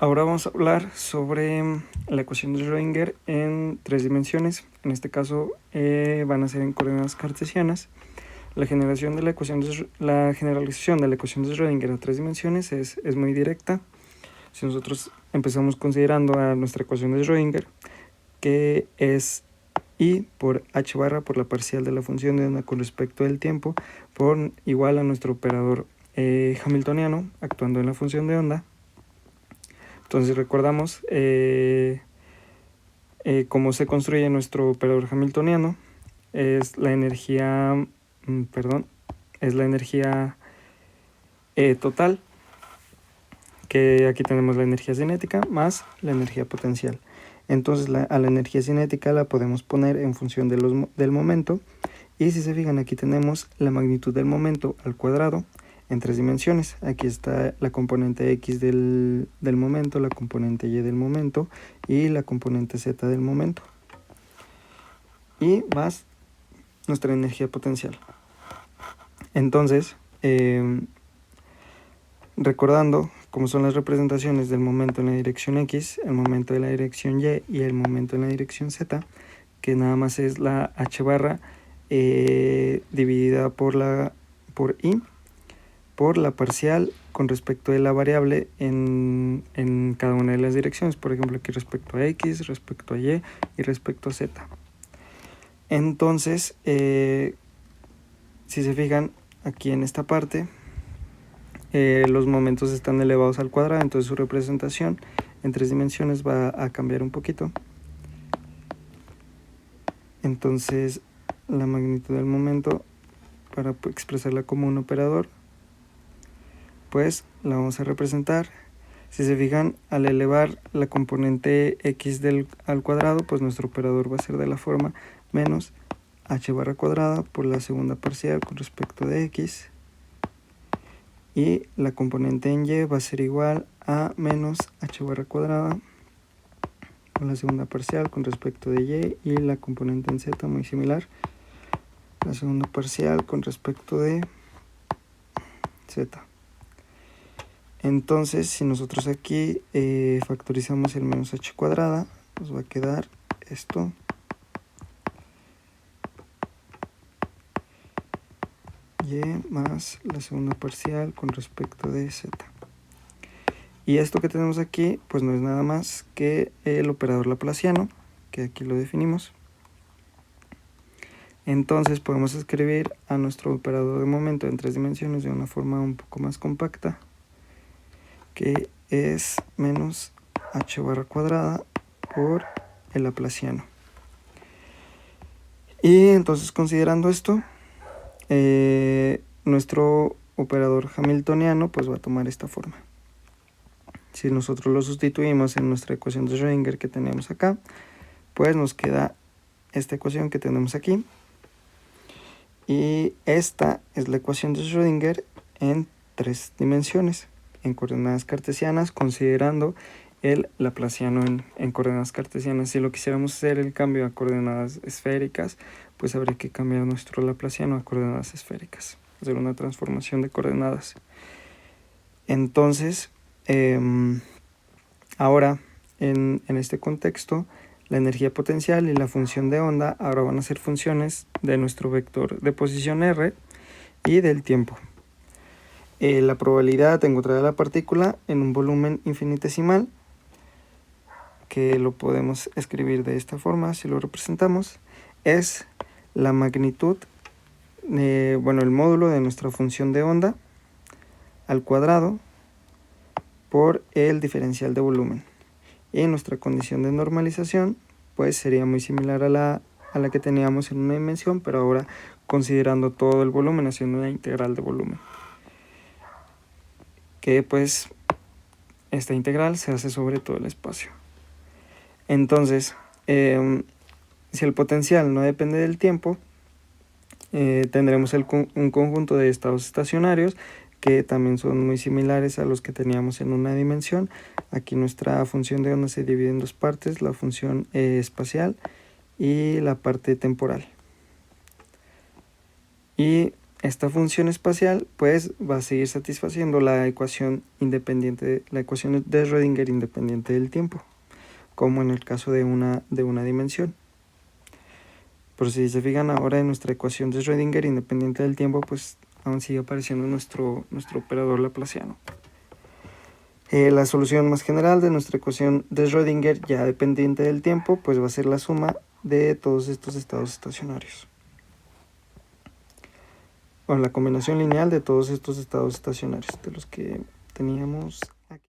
Ahora vamos a hablar sobre la ecuación de Schrödinger en 3 dimensiones. En este caso van a ser en coordenadas cartesianas. La generalización de la ecuación de Schrödinger a 3 dimensiones es muy directa. Si nosotros empezamos considerando a nuestra ecuación de Schrödinger, que es I por h barra por la parcial de la función de onda con respecto del tiempo, por igual a nuestro operador hamiltoniano actuando en la función de onda. Entonces recordamos cómo se construye nuestro operador hamiltoniano. Es la energía, total, que aquí tenemos la energía cinética más la energía potencial. Entonces a la energía cinética la podemos poner en función del momento, y si se fijan aquí tenemos la magnitud del momento al cuadrado en 3 dimensiones. Aquí está la componente X del momento, la componente Y del momento y la componente Z del momento, y más nuestra energía potencial. Entonces, recordando cómo son las representaciones del momento en la dirección X, el momento de la dirección Y y el momento en la dirección Z, que nada más es la h barra dividida por I, por la parcial con respecto de la variable en cada una de las direcciones. Por ejemplo, aquí respecto a X, respecto a Y y respecto a Z. Entonces, si se fijan aquí en esta parte, los momentos están elevados al cuadrado, entonces su representación en 3 dimensiones va a cambiar un poquito. Entonces la magnitud del momento, para expresarla como un operador, pues la vamos a representar. Si se fijan, al elevar la componente X al cuadrado, pues nuestro operador va a ser de la forma menos h barra cuadrada por la segunda parcial con respecto de X, y la componente en Y va a ser igual a menos h barra cuadrada por la segunda parcial con respecto de Y, y la componente en Z muy similar, la segunda parcial con respecto de Z. Entonces, si nosotros aquí factorizamos el menos h cuadrada, nos va a quedar esto. Y más la segunda parcial con respecto de Z. Y esto que tenemos aquí, pues no es nada más que el operador laplaciano, que aquí lo definimos. Entonces podemos escribir a nuestro operador de momento en 3 dimensiones de una forma un poco más compacta, que es menos h barra cuadrada por el laplaciano. Y entonces, considerando esto, nuestro operador hamiltoniano pues va a tomar esta forma. Si nosotros lo sustituimos en nuestra ecuación de Schrödinger que tenemos acá, pues nos queda esta ecuación que tenemos aquí, y esta es la ecuación de Schrödinger en 3 dimensiones, en coordenadas cartesianas, considerando el laplaciano en coordenadas cartesianas. Si lo quisiéramos hacer el cambio a coordenadas esféricas, pues habría que cambiar nuestro laplaciano a coordenadas esféricas, hacer una transformación de coordenadas. Entonces, ahora en este contexto, la energía potencial y la función de onda ahora van a ser funciones de nuestro vector de posición r y del tiempo. La probabilidad de encontrar a la partícula en un volumen infinitesimal, que lo podemos escribir de esta forma si lo representamos, es la magnitud, el módulo de nuestra función de onda al cuadrado por el diferencial de volumen. Y nuestra condición de normalización pues sería muy similar a la que teníamos en una dimensión, pero ahora considerando todo el volumen, haciendo una integral de volumen, que pues esta integral se hace sobre todo el espacio. Entonces, si el potencial no depende del tiempo, tendremos un conjunto de estados estacionarios que también son muy similares a los que teníamos en una dimensión. Aquí nuestra función de onda se divide en 2 partes, la función espacial y la parte temporal. Y esta función espacial pues va a seguir satisfaciendo la ecuación independiente, la ecuación de Schrödinger independiente del tiempo, como en el caso de una dimensión. Por si se fijan ahora en nuestra ecuación de Schrödinger independiente del tiempo, pues aún sigue apareciendo nuestro operador laplaciano. La solución más general de nuestra ecuación de Schrödinger ya dependiente del tiempo, pues va a ser la suma de todos estos estados estacionarios. Bueno, la combinación lineal de todos estos estados estacionarios, de los que teníamos aquí.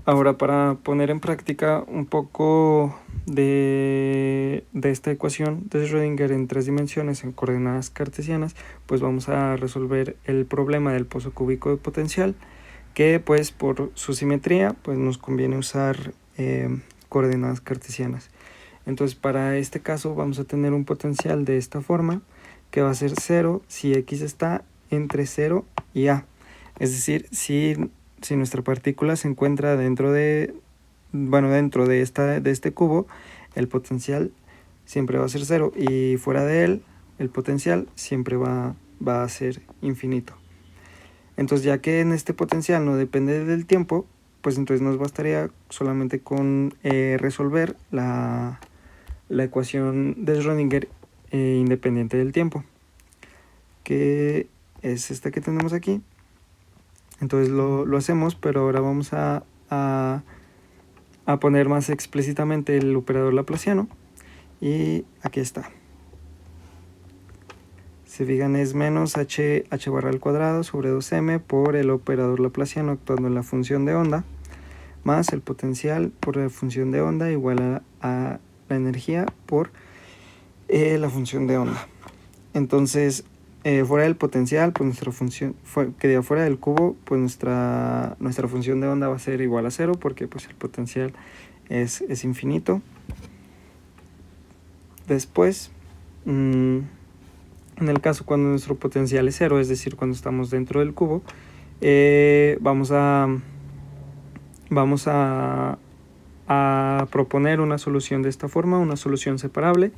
Ahora, para poner en práctica un poco de esta ecuación de Schrödinger en 3 dimensiones en coordenadas cartesianas, pues vamos a resolver el problema del pozo cúbico de potencial, que pues por su simetría pues nos conviene usar coordenadas cartesianas. Entonces para este caso vamos a tener un potencial de esta forma, que va a ser 0 si x está entre 0 y a. Es decir, si nuestra partícula se encuentra dentro de este cubo, el potencial siempre va a ser 0, y fuera de él el potencial siempre va a ser infinito. Entonces, ya que en este potencial no depende del tiempo, pues entonces nos bastaría solamente con resolver la ecuación de Schrödinger independiente del tiempo, que es esta que tenemos aquí. Entonces lo hacemos, pero ahora vamos a poner más explícitamente el operador laplaciano, y aquí está. Se fijan, es menos h barra al cuadrado sobre 2m por el operador laplaciano actuando en la función de onda, más el potencial por la función de onda igual a la energía por la función de onda. Entonces, fuera del potencial, pues nuestra función, que fuera del cubo, pues nuestra función de onda va a ser igual a 0, porque pues el potencial es infinito. Después, en el caso cuando nuestro potencial es 0, es decir, cuando estamos dentro del cubo, vamos a proponer una solución de esta forma, una solución separable,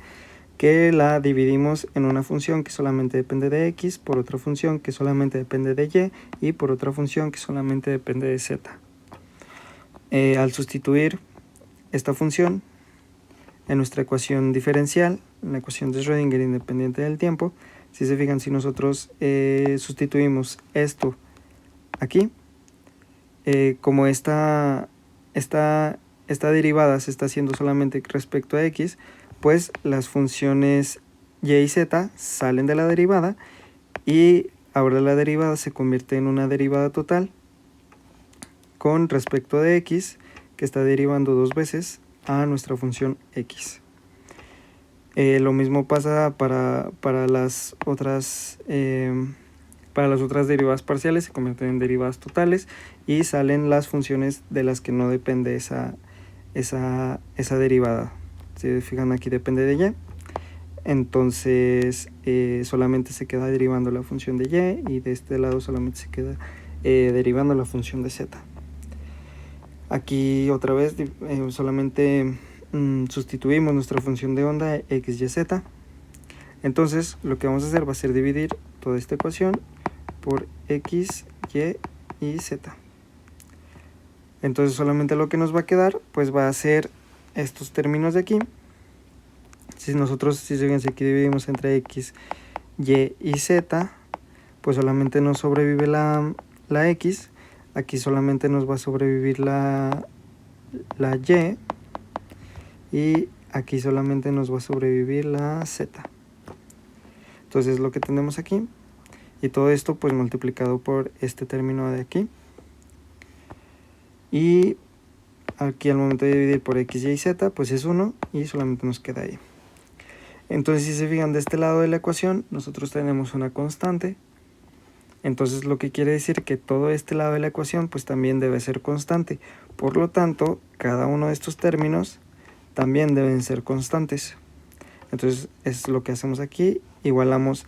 que la dividimos en una función que solamente depende de x, por otra función que solamente depende de y por otra función que solamente depende de z. Al sustituir esta función en nuestra ecuación diferencial, en la ecuación de Schrödinger independiente del tiempo, si se fijan, si nosotros sustituimos esto aquí, como esta derivada se está haciendo solamente respecto a x, pues las funciones y y z salen de la derivada, y ahora la derivada se convierte en una derivada total con respecto de x, que está derivando 2 veces a nuestra función x. Lo mismo pasa para las otras derivadas parciales, se convierten en derivadas totales y salen las funciones de las que no depende esa derivada. Si fijan, aquí depende de y, entonces solamente se queda derivando la función de y de este lado solamente se queda derivando la función de z. Aquí otra vez solamente sustituimos nuestra función de onda x, y, z. Entonces lo que vamos a hacer va a ser dividir toda esta ecuación por x, y z. Entonces solamente lo que nos va a quedar pues va a ser estos términos de aquí. Si aquí dividimos entre x, y z, pues solamente nos sobrevive la x. Aquí solamente nos va a sobrevivir la y aquí solamente nos va a sobrevivir la z. Entonces lo que tenemos aquí, y todo esto pues multiplicado por este término de aquí, y aquí al momento de dividir por x, y, z pues es 1 y solamente nos queda y. Entonces, si se fijan, de este lado de la ecuación nosotros tenemos una constante. Entonces lo que quiere decir que todo este lado de la ecuación pues también debe ser constante. Por lo tanto, cada uno de estos términos también deben ser constantes. Entonces es lo que hacemos aquí. Igualamos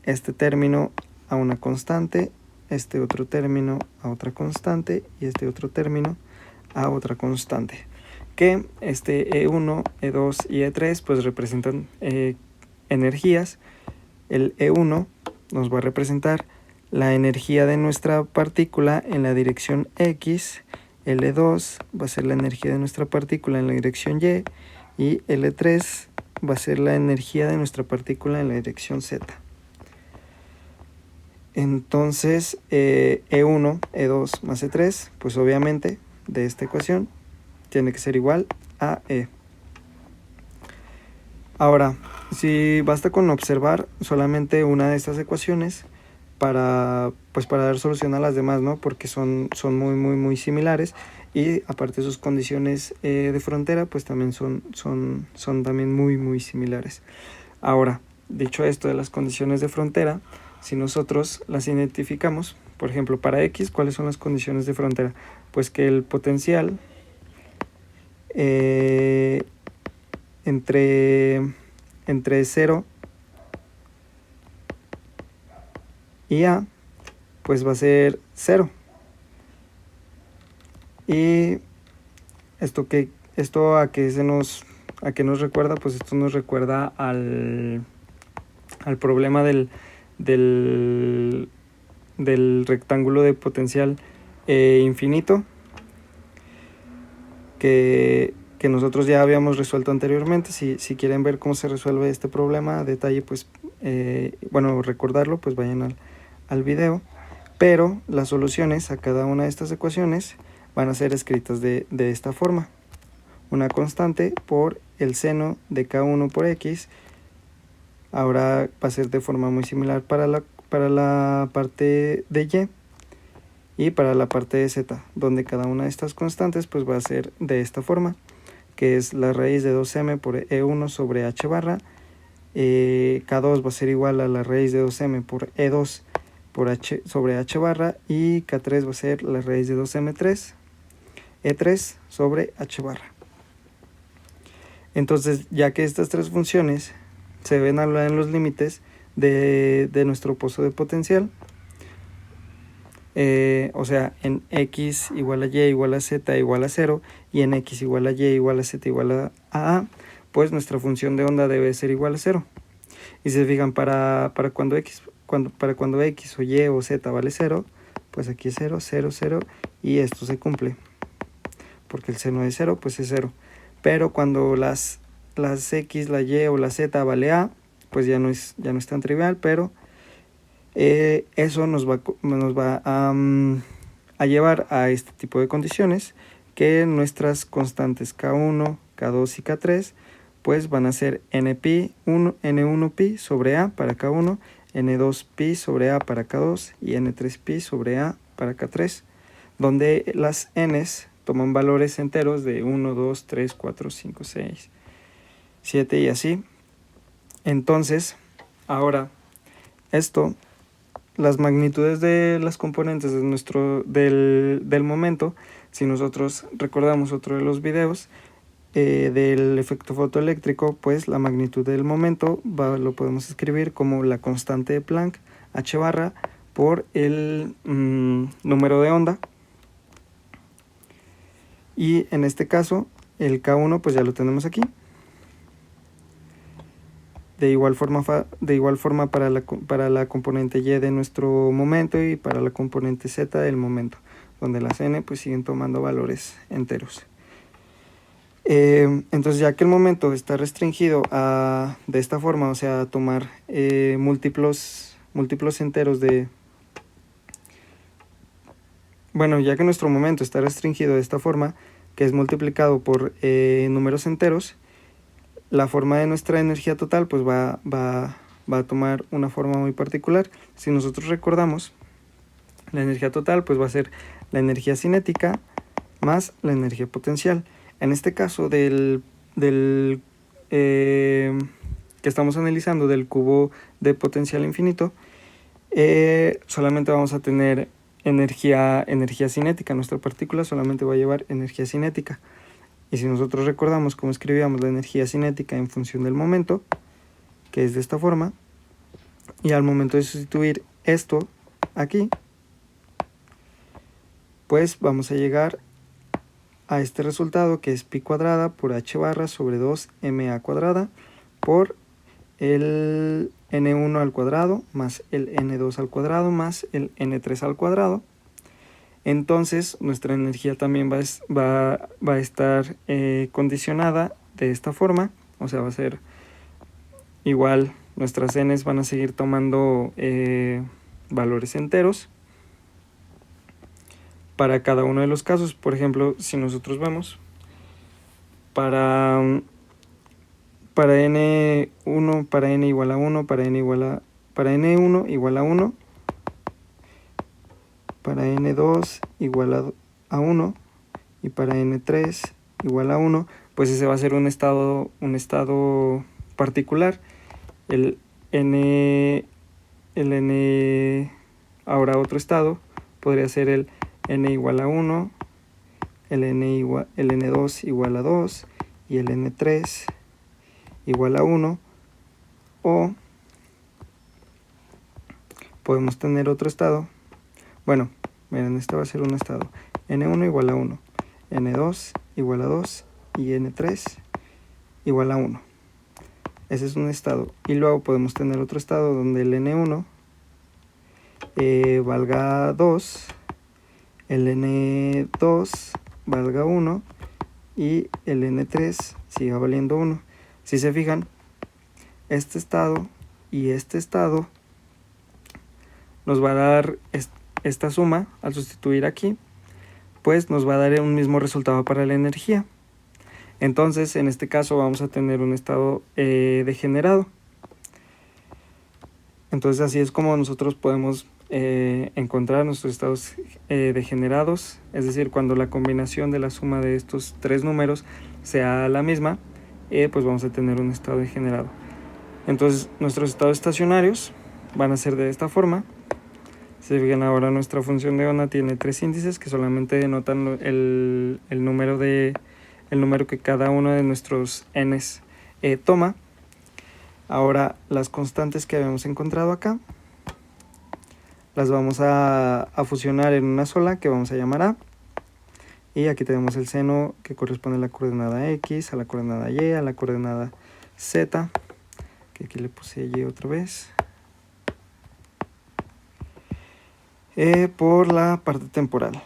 este término a una constante, este otro término a otra constante y este otro término a otra constante. Que este E1, E2 y E3 pues representan energías el E1 nos va a representar la energía de nuestra partícula en la dirección X, el E2 va a ser la energía de nuestra partícula en la dirección Y, y el E3 va a ser la energía de nuestra partícula en la dirección Z. Entonces, E1, E2 más E3, pues obviamente de esta ecuación tiene que ser igual a E. Ahora, si basta con observar solamente una de estas ecuaciones para dar solución a las demás, ¿no? Porque son muy similares, y aparte sus condiciones de frontera pues también son también muy similares. Ahora, dicho esto de las condiciones de frontera, si nosotros las identificamos, por ejemplo, para X, ¿cuáles son las condiciones de frontera? Pues que el potencial entre 0 y A pues va a ser 0. Y esto a qué nos recuerda, pues esto nos recuerda al problema del rectángulo de potencial infinito que nosotros ya habíamos resuelto anteriormente. Si quieren ver cómo se resuelve este problema a detalle, pues recordarlo, pues vayan al video. Pero las soluciones a cada una de estas ecuaciones van a ser escritas de esta forma: una constante por el seno de K1 por X. Ahora va a ser de forma muy similar para la parte de Y para la parte de Z, donde cada una de estas constantes pues va a ser de esta forma, que es la raíz de 2m por E1 sobre h barra. K2 va a ser igual a la raíz de 2m por E2 por h sobre h barra, y K3 va a ser la raíz de 2m3 E3 sobre h barra. Entonces, ya que estas tres funciones se ven en los límites de nuestro pozo de potencial, o sea, en X igual a Y igual a Z igual a 0, y en X igual a Y igual a Z igual a, pues nuestra función de onda debe ser igual a 0. Y si se fijan, para cuando X o Y o Z vale 0, pues aquí es 0, 0, 0, y esto se cumple, porque el seno de 0 pues es 0. Pero cuando las X, la Y o la Z vale A, pues ya no es tan trivial, pero eso nos va a llevar a este tipo de condiciones, que nuestras constantes K1, K2 y K3 pues van a ser N1pi sobre A para K1, N2pi sobre A para K2 y N3pi sobre A para K3, donde las N's toman valores enteros de 1, 2, 3, 4, 5, 6, 7 y así. Entonces, ahora, las magnitudes de las componentes del momento, si nosotros recordamos otro de los videos del efecto fotoeléctrico, pues la magnitud del momento lo podemos escribir como la constante de Planck, h barra, por el número de onda. Y en este caso, el K1 pues ya lo tenemos aquí. De igual forma para la componente Y de nuestro momento y para la componente Z del momento, donde las N pues siguen tomando valores enteros. Entonces, ya que el momento está restringido de esta forma, o sea, a tomar múltiplos enteros ya que nuestro momento está restringido de esta forma, que es multiplicado por números enteros, la forma de nuestra energía total pues va a tomar una forma muy particular. Si nosotros recordamos, la energía total pues va a ser la energía cinética más la energía potencial. En este caso que estamos analizando, del cubo de potencial infinito, solamente vamos a tener energía cinética. Nuestra partícula solamente va a llevar energía cinética. Y si nosotros recordamos cómo escribíamos la energía cinética en función del momento, que es de esta forma, y al momento de sustituir esto aquí, pues vamos a llegar a este resultado, que es pi cuadrada por h barra sobre 2 ma cuadrada por el n1 al cuadrado más el n2 al cuadrado más el n3 al cuadrado. Entonces nuestra energía también va a estar condicionada de esta forma, o sea, va a ser igual, nuestras n's van a seguir tomando valores enteros para cada uno de los casos. Por ejemplo, si nosotros vemos para n1, para n igual a 1, para n1 igual a 1, para n2 igual a 1 y para n3 igual a 1, pues ese va a ser un estado particular. El n ahora otro estado podría ser el n igual a 1, el n2 igual a 2 y el n3 igual a 1, o podemos tener otro estado. Bueno, miren, este va a ser un estado n1 igual a 1, n2 igual a 2 y n3 igual a 1. Ese es un estado. Y luego podemos tener otro estado donde el n1 valga 2, el n2 valga 1 y el n3 siga valiendo 1. Si se fijan, este estado y este estado nos va a dar esta suma. Al sustituir aquí, pues nos va a dar un mismo resultado para la energía. Entonces, en este caso vamos a tener un estado degenerado. Entonces, así es como nosotros podemos encontrar nuestros estados degenerados, es decir, cuando la combinación de la suma de estos tres números sea la misma, pues vamos a tener un estado degenerado. Entonces, nuestros estados estacionarios van a ser de esta forma. Si se fijan, ahora nuestra función de onda tiene tres índices que solamente denotan el número que cada uno de nuestros n's toma. Ahora, las constantes que habíamos encontrado acá las vamos a fusionar en una sola que vamos a llamar A. Y aquí tenemos el seno que corresponde a la coordenada X, a la coordenada Y, a la coordenada Z, que aquí le puse Y otra vez, por la parte temporal,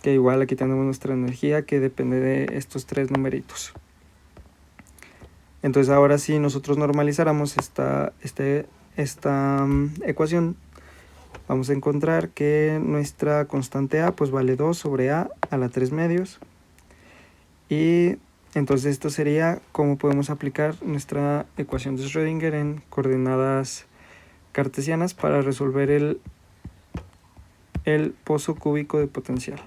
que igual aquí tenemos nuestra energía que depende de estos tres numeritos. Entonces ahora si nosotros normalizáramos esta ecuación, vamos a encontrar que nuestra constante A pues vale 2 sobre A a la 3 medios. Y entonces esto sería cómo podemos aplicar nuestra ecuación de Schrödinger en coordenadas cartesianas para resolver el pozo cúbico de potencial.